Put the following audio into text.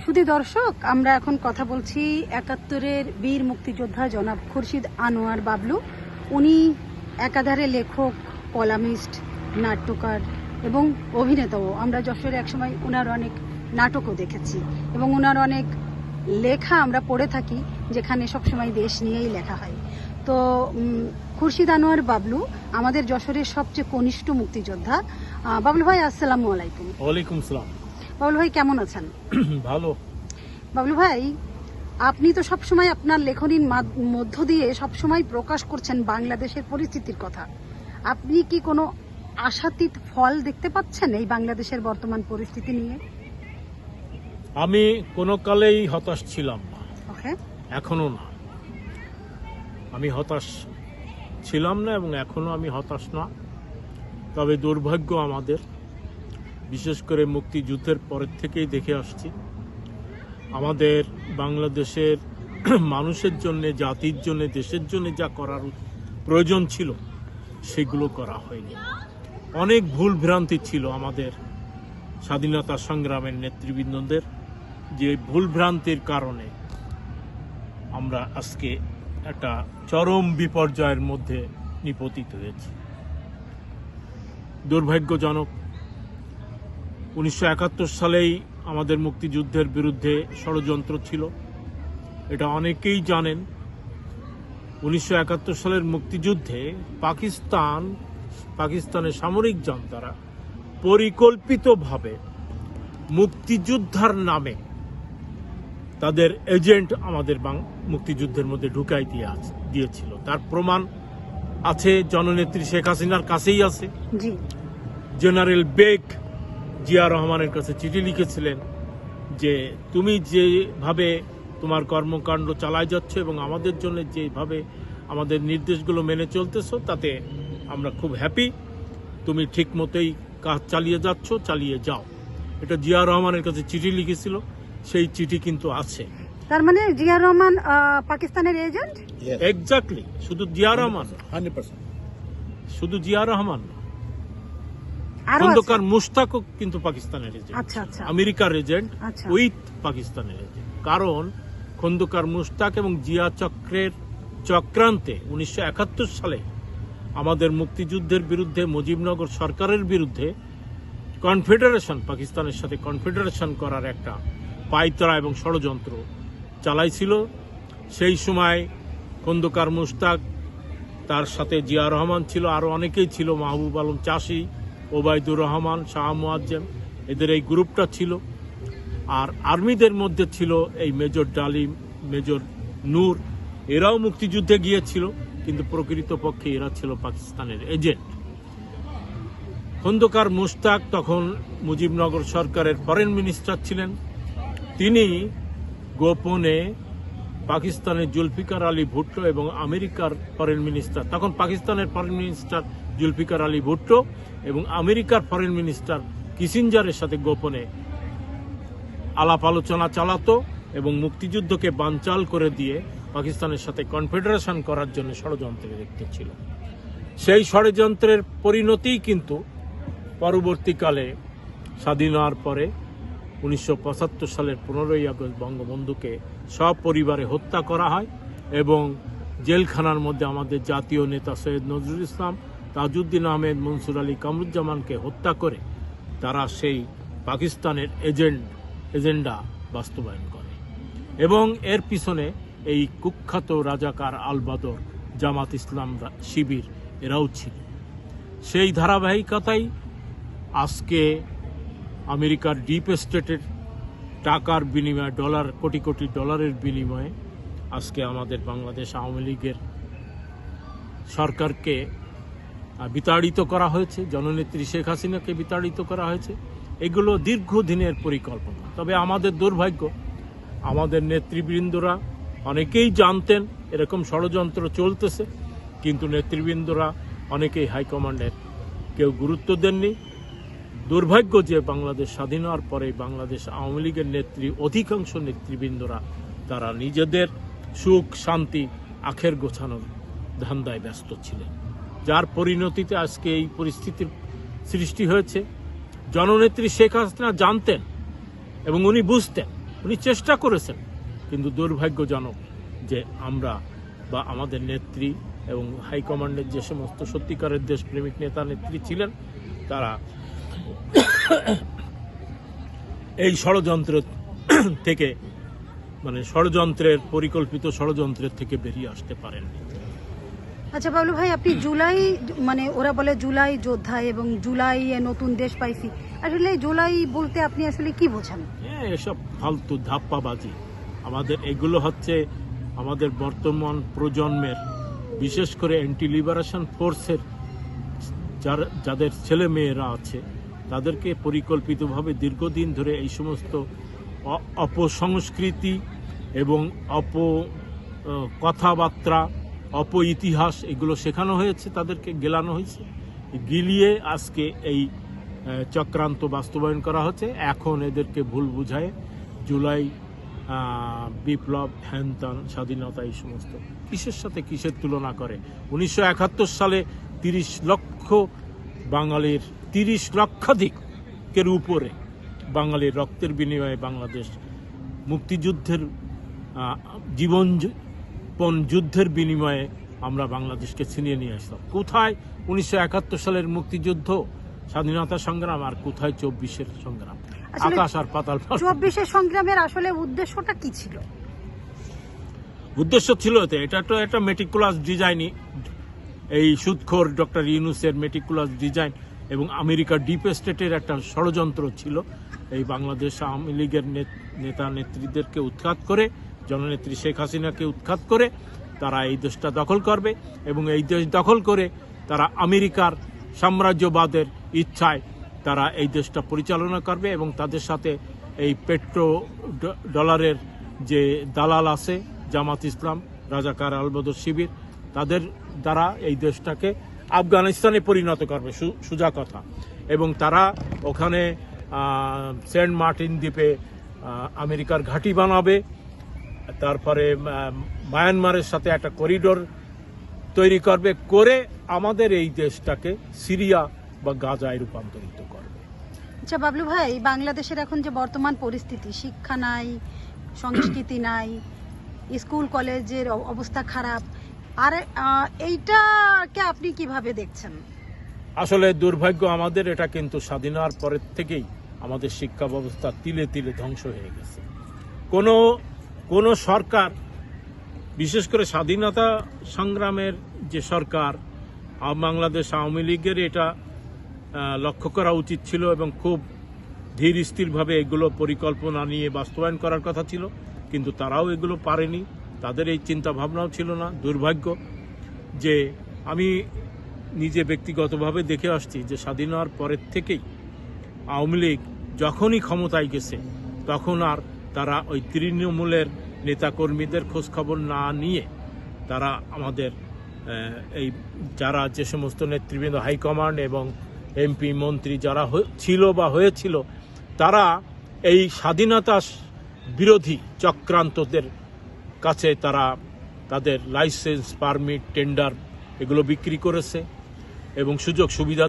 শুধু দর্শক, আমরা এখন কথা বলছি ৭১-এর বীর মুক্তিযোদ্ধা জনাব খুরশিদ আনোয়ার বাবলু। উনি একাধারে লেখক, কলামিস্ট, নাট্যকার এবং অভিনেতাও। আমরা যশোরে একসময় ওনার অনেক নাটকও দেখেছি এবং ওনার অনেক লেখা আমরা পড়ে থাকি, যেখানে সবসময় দেশ নিয়েই লেখা হয়। তো খুরশিদ আনোয়ার বাবলু আমাদের যশোরের সবচেয়ে কনিষ্ঠ মুক্তিযোদ্ধা। বাবলু ভাই, আসসালামু আলাইকুম। ওয়ালাইকুম সালাম। বাবলু ভাই, কেমন আছেন? ভালো। বাবলু ভাই, আপনি তো সবসময় আপনার লেখনীর মধ্য দিয়ে সবসময় প্রকাশ করছেন বাংলাদেশের পরিস্থিতির কথা। আপনি কি কোনো আশাতীত ফল দেখতে পাচ্ছেন এই বাংলাদেশের বর্তমান পরিস্থিতি নিয়ে? আমি কোনো কালেই হতাশ ছিলাম না, ওকে। এখনো না। আমি হতাশ ছিলাম না এবং এখনো আমি হতাশ না। তবে দুর্ভাগ্য আমাদের, বিশেষ করে মুক্তিযুদ্ধের পরের থেকেই দেখে আসছি, আমাদের বাংলাদেশের মানুষের জন্য, জাতির জন্য, দেশের জন্য যা করার প্রয়োজন ছিল সেগুলো করা হয়নি। অনেক ভুল ভ্রান্তি ছিল আমাদের স্বাধীনতা সংগ্রামের নেতৃবৃন্দদের, যে ভুল ভ্রান্তির কারণে আমরা আজকে একটা চরম বিপর্যয়ের মধ্যে নিপতিত হয়েছি। দুর্ভাগ্যজনক, 1971 সালেই আমাদের মুক্তিযুদ্ধের বিরুদ্ধে ষড়যন্ত্র ছিল, এটা অনেকেই জানেন। 1971 সালের মুক্তিযুদ্ধে পাকিস্তানের সামরিক জনতারা পরিকল্পিতভাবে মুক্তিযোদ্ধার নামে তাদের এজেন্ট আমাদের মুক্তিযুদ্ধের মধ্যে ঢুকাই দিয়েছিল। তার প্রমাণ আছে, জননেত্রী শেখ হাসিনার কাছেই আছে। জেনারেল বেগ জিয়া রহমানের কাছে চিঠি লিখেছিলেন যে তুমি যেভাবে তোমার কর্মকাণ্ড চালায় যাচ্ছ এবং আমাদের জন্য যেভাবে আমাদের নির্দেশগুলো মেনে চলতেছ, তাতে আমরা খুব হ্যাপি। তুমি ঠিক মতোই কাজ চালিয়ে যাচ্ছ, চালিয়ে যাও। এটা জিয়া রহমানের কাছে চিঠি লিখেছিল, সেই চিঠি কিন্তু আছে। তার মানে জিয়া রহমান পাকিস্তানের এজেন্ট? এক্স্যাক্টলি। শুধু জিয়া রহমান, 100%। শুধু জিয়া রহমান না, খন্দকার মুশতাকও কিন্তু পাকিস্তানের এজেন্ট, আমেরিকার এজেন্ট উইথ পাকিস্তানের এজেন্ট। কারণ খন্দকার মুশতাক এবং জিয়া চক্রান্তে 1971 সালে আমাদের মুক্তিযুদ্ধের বিরুদ্ধে, মুজিবনগর সরকারের বিরুদ্ধে কনফেডারেশন, পাকিস্তানের সাথে কনফেডারেশন করার একটা পায়তারা এবং ষড়যন্ত্র চালাইছিল। সেই সময় খন্দকার মুশতাক, তার সাথে জিয়া রহমান ছিল, আরো অনেকেই ছিল, মাহবুব আলম চাষি, ওবায়দুর রহমান, শাহ মুয়াজ্জেম, এদের এই গ্রুপটা ছিল। আর আর্মিদের মধ্যে ছিল এই মেজর ডালিম, মেজর নূর, এরাও মুক্তিযুদ্ধে গিয়েছিল, কিন্তু প্রকৃতপক্ষে এরা ছিল পাকিস্তানের এজেন্ট। খন্দকার মুশতাক তখন মুজিবনগর সরকারের ফরেন মিনিস্টার ছিলেন। তিনি গোপনে পাকিস্তানের জুলফিকার আলী ভুট্টো এবং আমেরিকার ফরেন মিনিস্টার, তখন পাকিস্তানের ফরেন মিনিস্টার জুলফিকার আলী ভুট্টো এবং আমেরিকার ফরেন মিনিস্টার কিসিঞ্জারের সাথে গোপনে আলাপ আলোচনা চালাতো এবং মুক্তিযুদ্ধকে বানচাল করে দিয়ে পাকিস্তানের সাথে কনফেডারেশন করার জন্য ষড়যন্ত্রে লিপ্ত ছিল। সেই ষড়যন্ত্রের পরিণতি কিন্তু পরবর্তীকালে স্বাধীন হওয়ার পরে 1975 সালের 15ই আগস্ট বঙ্গবন্ধুকে সপরিবারে হত্যা করা হয় এবং জেলখানার মধ্যে আমাদের জাতীয় নেতা সৈয়দ নজরুল ইসলাম, তাজউদ্দিন আহমেদ, মনসুর আলী কামরুজ্জামানকে হত্যা করে তারা সেই পাকিস্তানের এজেন্ডা বাস্তবায়ন করে। এবং এর পিছনে এই কুখ্যাত রাজাকার আল বদর, জামাত ইসলাম শিবির, এরাও ছিল। সেই ধারাবাহিকতাই আজকে আমেরিকার ডিপ স্টেটের টাকার বিনিময়ে, কোটি কোটি ডলারের বিনিময়ে আজকে আমাদের বাংলাদেশ আওয়ামী লীগের সরকারকে বিতাড়িত করা হয়েছে, জননেত্রী শেখ হাসিনাকে বিতাড়িত করা হয়েছে। এগুলো দীর্ঘদিনের পরিকল্পনা। তবে আমাদের দুর্ভাগ্য, আমাদের নেতৃবৃন্দরা অনেকেই জানতেন এরকম ষড়যন্ত্র চলতেছে, কিন্তু নেতৃবৃন্দরা অনেকেই হাইকমান্ডের কেউ গুরুত্ব দেননি। দুর্ভাগ্য যে বাংলাদেশ স্বাধীন হওয়ার পরে বাংলাদেশ আওয়ামী লীগের অধিকাংশ নেতৃবৃন্দরা তারা নিজেদের সুখ শান্তি আখের গোছানোর ধান্দায় ব্যস্ত ছিলেন, যার পরিণতিতে আজকে এই পরিস্থিতির সৃষ্টি হয়েছে। জননেত্রী শেখ হাসিনা জানতেন এবং উনি বুঝতেন উনি চেষ্টা করেছেন, কিন্তু দুর্ভাগ্যজনক যে আমরা বা আমাদের নেত্রী এবং হাইকমান্ডের যে সমস্ত সত্যিকারের দেশপ্রেমিক নেতা নেত্রী ছিলেন, তারা এই ষড়যন্ত্র থেকে মানে ষড়যন্ত্রের পরিকল্পিত ষড়যন্ত্রের থেকে বেরিয়ে আসতে পারেননি। আচ্ছা বাবলু ভাই, আপনি জুলাই মানে ওরা বলে জুলাই যোদ্ধা এবং জুলাই নতুন দেশ পাইছি, আসলে জুলাই বলতে আপনি আসলে কি বোঝান? এসব ফালতু ধাপ্পাবাজি। আমাদের এগুলো হচ্ছে আমাদের বর্তমান প্রজন্মের, বিশেষ করে অ্যান্টি লিবারেশন ফোর্সের যাদের ছেলে মেয়েরা আছে, তাদেরকে পরিকল্পিতভাবে দীর্ঘদিন ধরে এই সমস্ত অপসংস্কৃতি এবং কথাবার্তা, ইতিহাস এগুলো শেখানো হয়েছে, তাদেরকে গেলানো হয়েছে, গিলিয়ে আজকে এই চক্রান্ত বাস্তবায়ন করা হচ্ছে। এখন এদেরকে ভুল বুঝায় জুলাই বিপ্লব, হ্যানত্যান, স্বাধীনতা এই সমস্ত কিসের সাথে কিসের তুলনা করে। 1971 সালে 30 লক্ষ বাঙালির 30 লক্ষাধিকের উপরে বাঙালির রক্তের বিনিময়ে বাংলাদেশ মুক্তিযুদ্ধের জীবন যুদ্ধের বিনিময়ে আমরা বাংলাদেশকে ছিনিয়ে নিয়ে আসলাম। কোথায় 1971 সালের মুক্তিযুদ্ধ, স্বাধীনতা সংগ্রাম, আর কোথায় 24-এর সংগ্রাম? আকাশ আর পাতাল। 24-এর সংগ্রামের আসলে উদ্দেশ্যটা কি ছিল? উদ্দেশ্য ছিল এটা তো একটা মেটিকুলাস ডিজাইনই, এই সুদখোর ডক্টর ইউনূসের মেটিকুলাস ডিজাইন এবং আমেরিকার ডিপ স্টেটের একটা ষড়যন্ত্র ছিল এই বাংলাদেশ আওয়ামী লীগের নেতা নেত্রীদেরকে উৎখাত করে, জননেত্রী শেখ হাসিনাকে উৎখাত করে তারা এই দেশটা দখল করবে এবং এই দেশ দখল করে তারা আমেরিকার সাম্রাজ্যবাদের ইচ্ছায় তারা এই দেশটা পরিচালনা করবে এবং তাদের সাথে এই পেট্রো ডলারের যে দালাল আছে জামাত ইসলাম, রাজাকার আলবদর শিবির, তাদের দ্বারা এই দেশটাকে আফগানিস্তানে পরিণত করবে, সোজা কথা। এবং তারা ওখানে সেন্ট মার্টিন দ্বীপে আমেরিকার ঘাঁটি বানাবে, তারপরে মায়ানমারের সাথে একটা করিডোর তৈরি করবে, করে আমাদের এই দেশটাকে সিরিয়া বা গাজায় রূপান্তরিত করবে। আচ্ছা বাবলু ভাই, বাংলাদেশের এখন যে বর্তমান পরিস্থিতি, শিক্ষা নাই, সংস্কৃতি নাই, স্কুল কলেজের অবস্থা খারাপ, আর এইটাকে আপনি কিভাবে দেখছেন? আসলে দুর্ভাগ্য আমাদের, এটা কিন্তু স্বাধীনতার পরের থেকেই আমাদের শিক্ষা ব্যবস্থা তিলে তিলে ধ্বংস হয়ে গেছে। কোনো সরকার, বিশেষ করে স্বাধীনতা সংগ্রামের যে সরকার বাংলাদেশ আওয়ামী লীগের, এটা লক্ষ্য করা উচিত ছিল এবং খুব ধীর স্থিরভাবে এগুলো পরিকল্পনা নিয়ে বাস্তবায়ন করার কথা ছিল, কিন্তু তারাও এগুলো পারেনি, তাদের এই চিন্তা ভাবনাও ছিল না। দুর্ভাগ্য যে আমি নিজে ব্যক্তিগতভাবে দেখে আসছি যে স্বাধীনতার পরের থেকেই আওয়ামী লীগ যখনই ক্ষমতায় গেছে তখন আর তারা ওই তৃণমূলের নেতাকর্মীদের খোঁজখবর না নিয়ে তারা আমাদের এই যারা যে সমস্ত নেতৃবৃন্দ, হাইকমান্ড এবং এমপি মন্ত্রী যারা ছিল বা হয়েছিল, তারা এই স্বাধীনতা বিরোধী চক্রান্তদের কাছে তারা তাদের লাইসেন্স, পারমিট, টেন্ডার এগুলো বিক্রি করেছে এবং সুযোগ সুবিধা